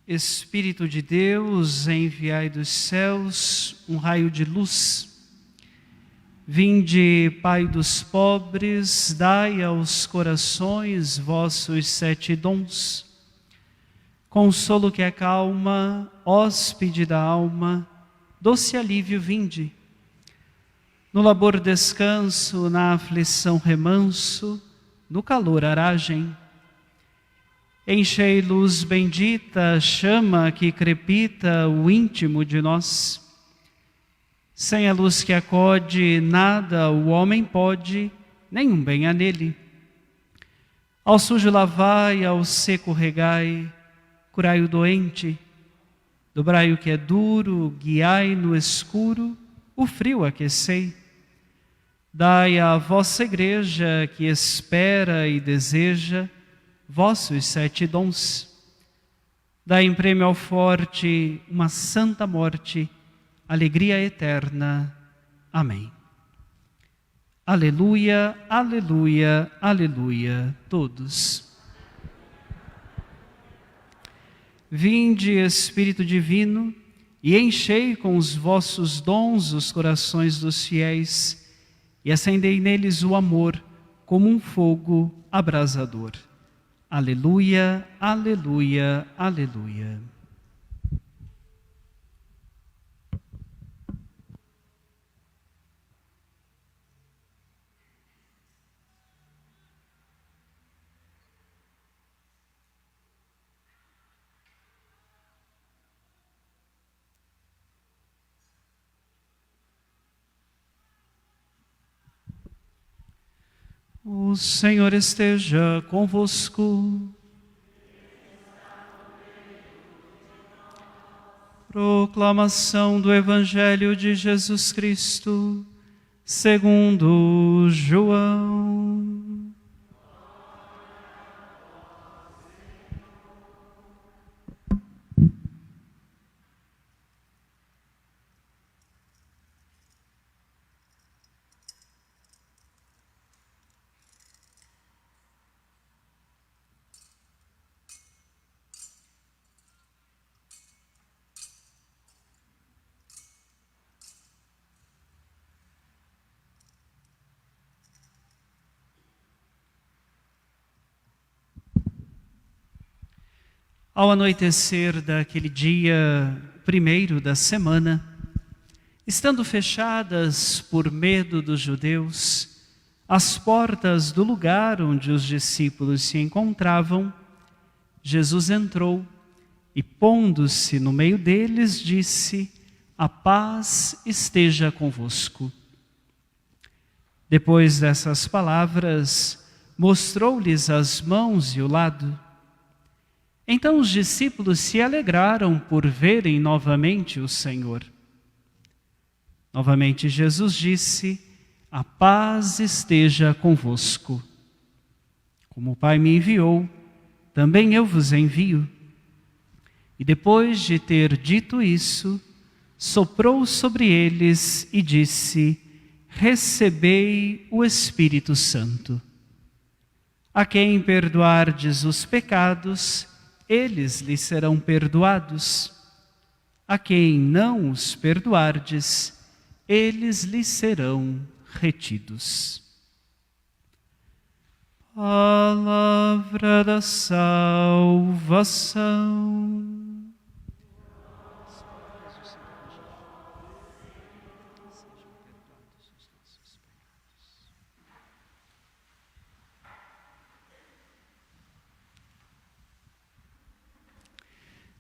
Espírito de Deus, enviai dos céus um raio de luz. Vinde, Pai dos pobres, dai aos corações vossos 7 dons. Consolo que acalma, hóspede da alma, doce alívio vinde. No labor descanso, na aflição remanso, no calor aragem. Enchei luz bendita, chama que crepita o íntimo de nós. Sem a luz que acode, nada o homem pode, nenhum bem há nele. Ao sujo lavai, ao seco regai, curai o doente. Dobrai o que é duro, guiai no escuro, o frio aquecei. Dai à vossa igreja que espera e deseja vossos 7 dons. Dai em prêmio ao forte uma santa morte, alegria eterna. Amém. Aleluia, aleluia, aleluia. Todos. Vinde, Espírito Divino, e enchei com os vossos dons os corações dos fiéis, e acendei neles o amor como um fogo abrasador. Aleluia, aleluia, aleluia. O Senhor esteja convosco. Proclamação do Evangelho de Jesus Cristo, segundo João. Ao anoitecer daquele dia primeiro da semana, estando fechadas por medo dos judeus as portas do lugar onde os discípulos se encontravam, Jesus entrou e, pondo-se no meio deles, disse: "A paz esteja convosco." Depois dessas palavras, mostrou-lhes as mãos e o lado. Então os discípulos se alegraram por verem novamente o Senhor. Novamente Jesus disse: "A paz esteja convosco. Como o Pai me enviou, também eu vos envio." E depois de ter dito isso, soprou sobre eles e disse: "Recebei o Espírito Santo. A quem perdoardes os pecados, eles lhes serão perdoados. A quem não os perdoardes, eles lhes serão retidos." Palavra da salvação.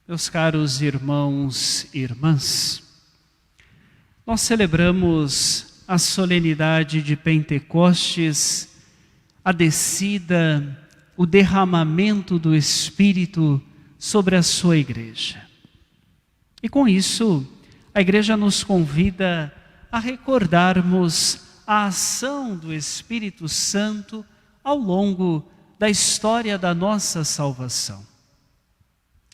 Meus caros irmãos e irmãs, nós celebramos a solenidade de Pentecostes, a descida, o derramamento do Espírito sobre a sua igreja. E com isso, a igreja nos convida a recordarmos a ação do Espírito Santo ao longo da história da nossa salvação.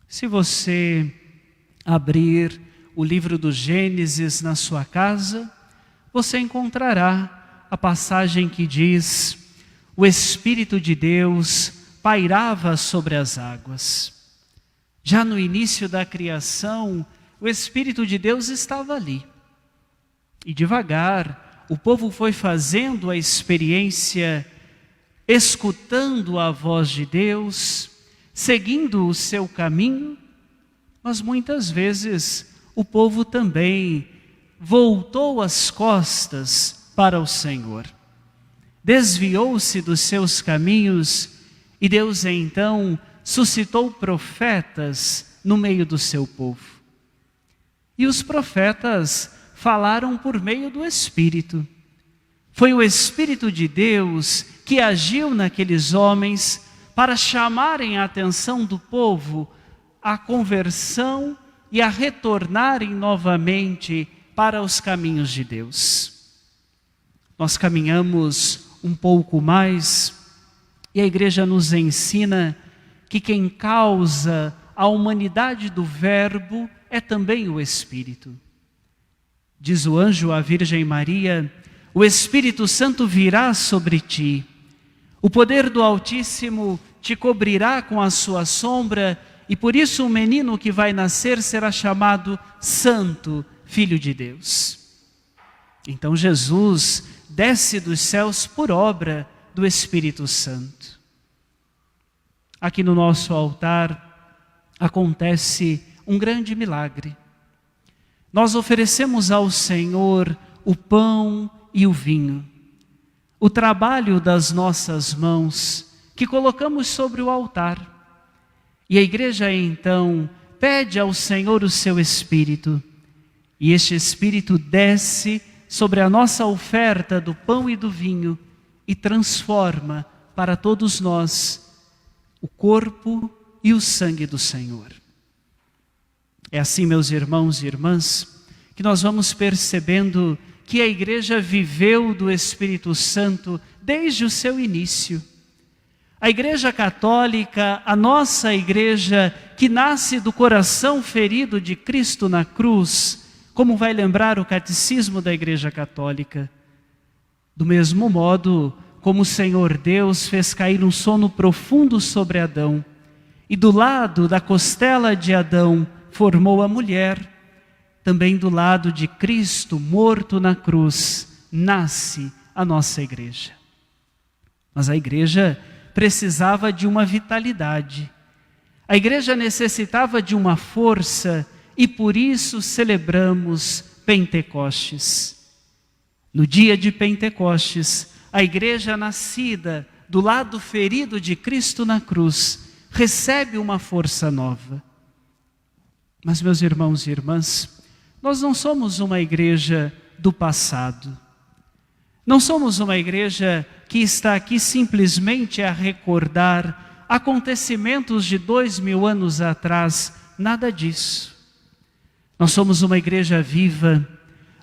Se você abrir o livro do Gênesis na sua casa, você encontrará a passagem que diz: "O Espírito de Deus pairava sobre as águas." Já no início da criação, o Espírito de Deus estava ali. E devagar, o povo foi fazendo a experiência, escutando a voz de Deus, seguindo o seu caminho, mas muitas vezes o povo também voltou as costas para o Senhor. Desviou-se dos seus caminhos e Deus então suscitou profetas no meio do seu povo. E os profetas falaram por meio do Espírito. Foi o Espírito de Deus que agiu naqueles homens para chamarem a atenção do povo à conversão e a retornarem novamente para os caminhos de Deus. Nós caminhamos um pouco mais e a igreja nos ensina que quem causa a humanidade do Verbo é também o Espírito. Diz o anjo à Virgem Maria: o Espírito Santo virá sobre ti, o poder do Altíssimo te cobrirá com a sua sombra, e por isso o menino que vai nascer será chamado Santo, Filho de Deus. Então Jesus desce dos céus por obra do Espírito Santo. Aqui no nosso altar acontece um grande milagre. Nós oferecemos ao Senhor o pão e o vinho, o trabalho das nossas mãos, que colocamos sobre o altar. E a igreja então pede ao Senhor o seu Espírito, e este Espírito desce sobre a nossa oferta do pão e do vinho e transforma para todos nós o corpo e o sangue do Senhor. É assim, meus irmãos e irmãs, que nós vamos percebendo que a igreja viveu do Espírito Santo desde o seu início. A Igreja Católica, a nossa igreja que nasce do coração ferido de Cristo na cruz, como vai lembrar o Catecismo da Igreja Católica. Do mesmo modo como o Senhor Deus fez cair um sono profundo sobre Adão, e do lado da costela de Adão formou a mulher, também do lado de Cristo morto na cruz, nasce a nossa igreja. Mas a igreja precisava de uma vitalidade. A igreja necessitava de uma força e por isso celebramos Pentecostes. No dia de Pentecostes, a igreja nascida do lado ferido de Cristo na cruz recebe uma força nova. Mas, meus irmãos e irmãs, nós não somos uma igreja do passado. Não somos uma igreja que está aqui simplesmente a recordar acontecimentos de 2000 anos atrás, nada disso. Nós somos uma igreja viva,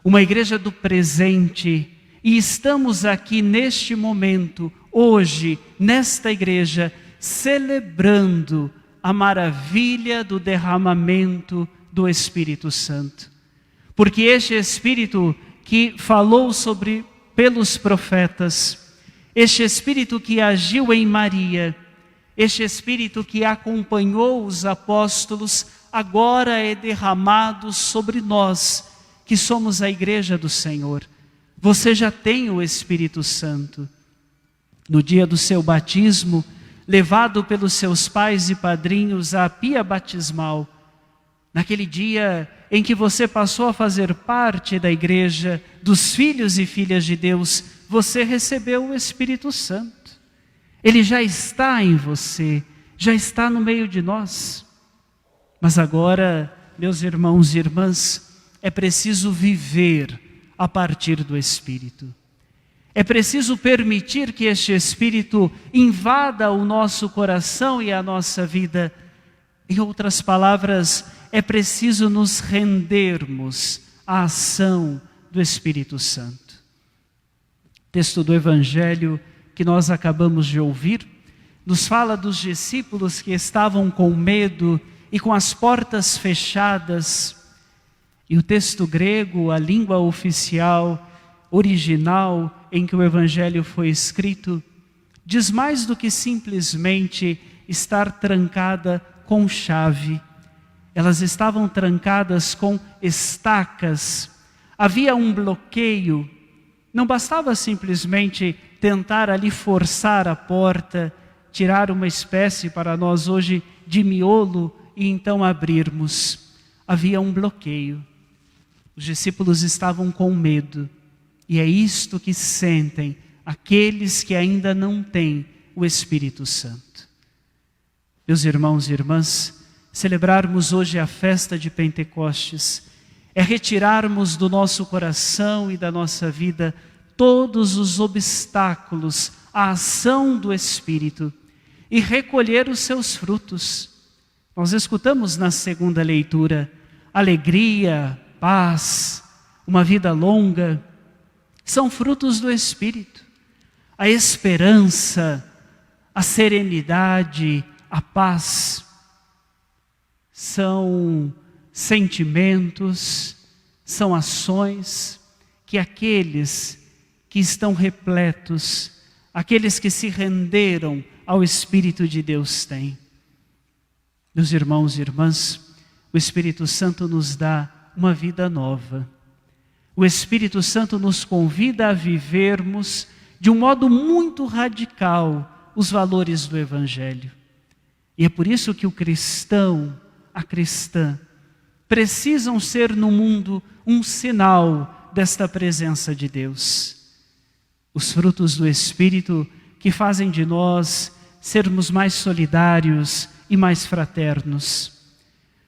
uma igreja do presente, e estamos aqui neste momento, hoje, nesta igreja, celebrando a maravilha do derramamento do Espírito Santo. Porque este Espírito que falou pelos profetas, este Espírito que agiu em Maria, este Espírito que acompanhou os apóstolos, agora é derramado sobre nós, que somos a igreja do Senhor. Você já tem o Espírito Santo. No dia do seu batismo, levado pelos seus pais e padrinhos à pia batismal, naquele dia em que você passou a fazer parte da igreja, dos filhos e filhas de Deus, você recebeu o Espírito Santo. Ele já está em você, já está no meio de nós. Mas agora, meus irmãos e irmãs, é preciso viver a partir do Espírito. É preciso permitir que este Espírito invada o nosso coração e a nossa vida. Em outras palavras, é preciso nos rendermos à ação do Espírito Santo. O texto do Evangelho que nós acabamos de ouvir nos fala dos discípulos que estavam com medo e com as portas fechadas. E o texto grego, a língua oficial, original em que o Evangelho foi escrito, diz mais do que simplesmente estar trancada com chave. Elas estavam trancadas com estacas. Havia um bloqueio. Não bastava simplesmente tentar ali forçar a porta, tirar uma espécie para nós hoje de miolo e então abrirmos. Havia um bloqueio. Os discípulos estavam com medo. E é isto que sentem aqueles que ainda não têm o Espírito Santo. Meus irmãos e irmãs, celebrarmos hoje a festa de Pentecostes é retirarmos do nosso coração e da nossa vida todos os obstáculos à ação do Espírito e recolher os seus frutos. Nós escutamos na segunda leitura alegria, paz, uma vida longa, são frutos do Espírito. A esperança, a serenidade, a paz, são sentimentos, são ações que aqueles que estão repletos, aqueles que se renderam ao Espírito de Deus têm. Meus irmãos e irmãs, o Espírito Santo nos dá uma vida nova. O Espírito Santo nos convida a vivermos de um modo muito radical os valores do Evangelho. E é por isso que o cristão, a cristã, precisam ser no mundo um sinal desta presença de Deus. Os frutos do Espírito que fazem de nós sermos mais solidários e mais fraternos.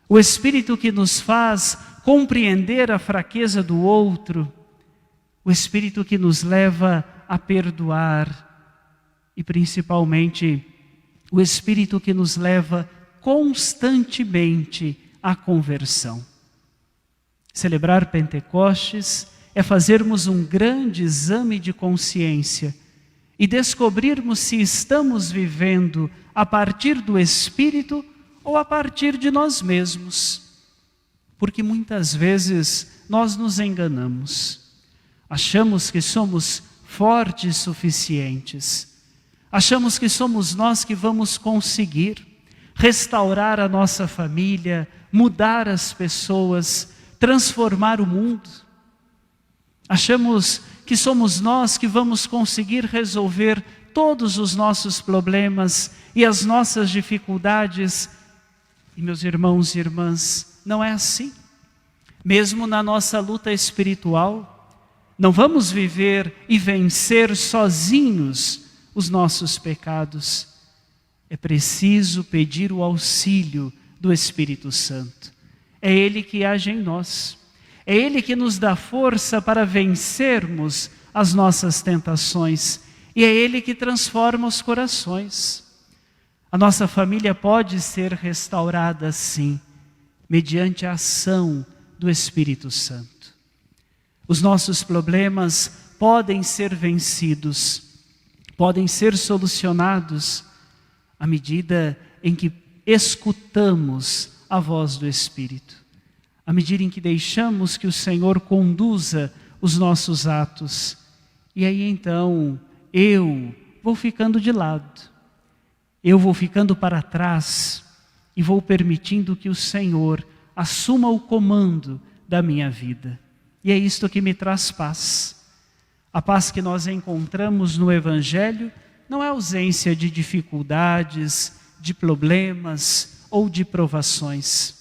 O Espírito que nos faz compreender a fraqueza do outro. O Espírito que nos leva a perdoar. E principalmente, o Espírito que nos leva constantemente à conversão. Celebrar Pentecostes é fazermos um grande exame de consciência e descobrirmos se estamos vivendo a partir do Espírito ou a partir de nós mesmos. Porque muitas vezes nós nos enganamos. Achamos que somos fortes o suficientes. Achamos que somos nós que vamos conseguir restaurar a nossa família, mudar as pessoas, transformar o mundo. Achamos que somos nós que vamos conseguir resolver todos os nossos problemas e as nossas dificuldades. E meus irmãos e irmãs, não é assim. Mesmo na nossa luta espiritual, não vamos viver e vencer sozinhos os nossos pecados. É preciso pedir o auxílio do Espírito Santo. É Ele que age em nós. É Ele que nos dá força para vencermos as nossas tentações. E é Ele que transforma os corações. A nossa família pode ser restaurada, sim, mediante a ação do Espírito Santo. Os nossos problemas podem ser vencidos, podem ser solucionados à medida em que escutamos a voz do Espírito, à medida em que deixamos que o Senhor conduza os nossos atos. E aí então eu vou ficando de lado, eu vou ficando para trás e vou permitindo que o Senhor assuma o comando da minha vida. E é isto que me traz paz. A paz que nós encontramos no Evangelho não é ausência de dificuldades, de problemas ou de provações.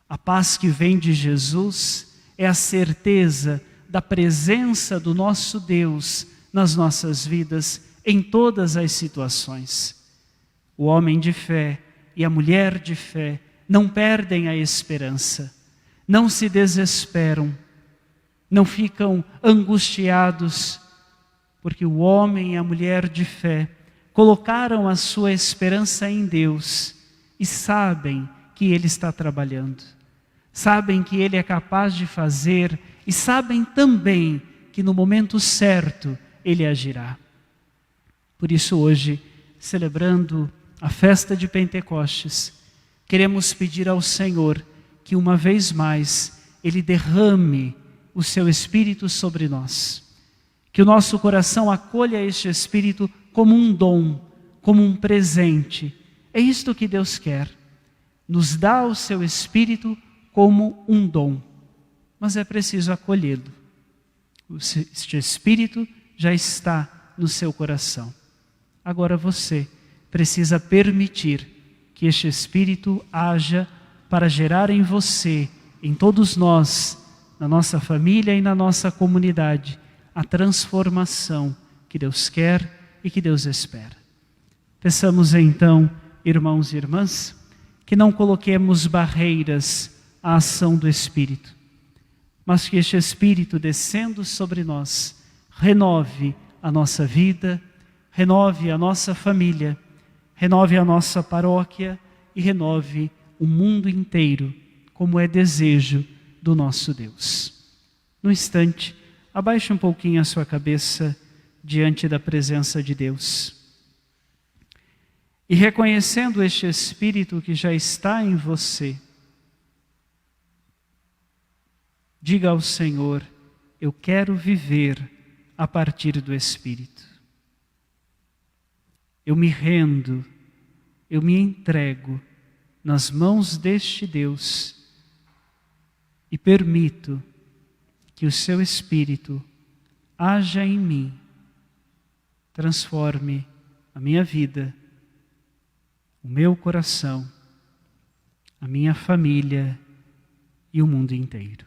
A paz que vem de Jesus é a certeza da presença do nosso Deus nas nossas vidas, em todas as situações. O homem de fé e a mulher de fé não perdem a esperança, não se desesperam, não ficam angustiados, porque o homem e a mulher de fé colocaram a sua esperança em Deus e sabem que Ele está trabalhando, sabem que Ele é capaz de fazer e sabem também que no momento certo Ele agirá. Por isso hoje, celebrando a festa de Pentecostes, queremos pedir ao Senhor que uma vez mais Ele derrame o seu Espírito sobre nós. Que o nosso coração acolha este Espírito como um dom, como um presente. É isto que Deus quer. nos dá o seu Espírito como um dom, mas é preciso acolhê-lo. Este Espírito já está no seu coração. Agora você precisa permitir que este Espírito haja para gerar em você, em todos nós, na nossa família e na nossa comunidade, a transformação que Deus quer e que Deus espera. Peçamos então, irmãos e irmãs, que não coloquemos barreiras à ação do Espírito, mas que este Espírito, descendo sobre nós, renove a nossa vida, renove a nossa família, renove a nossa paróquia e renove o mundo inteiro, como é desejo do nosso Deus. No instante, abaixe um pouquinho a sua cabeça diante da presença de Deus. E reconhecendo este Espírito que já está em você, diga ao Senhor: eu quero viver a partir do Espírito. Eu me rendo, eu me entrego nas mãos deste Deus e permito que o seu Espírito haja em mim, transforme a minha vida, o meu coração, a minha família e o mundo inteiro.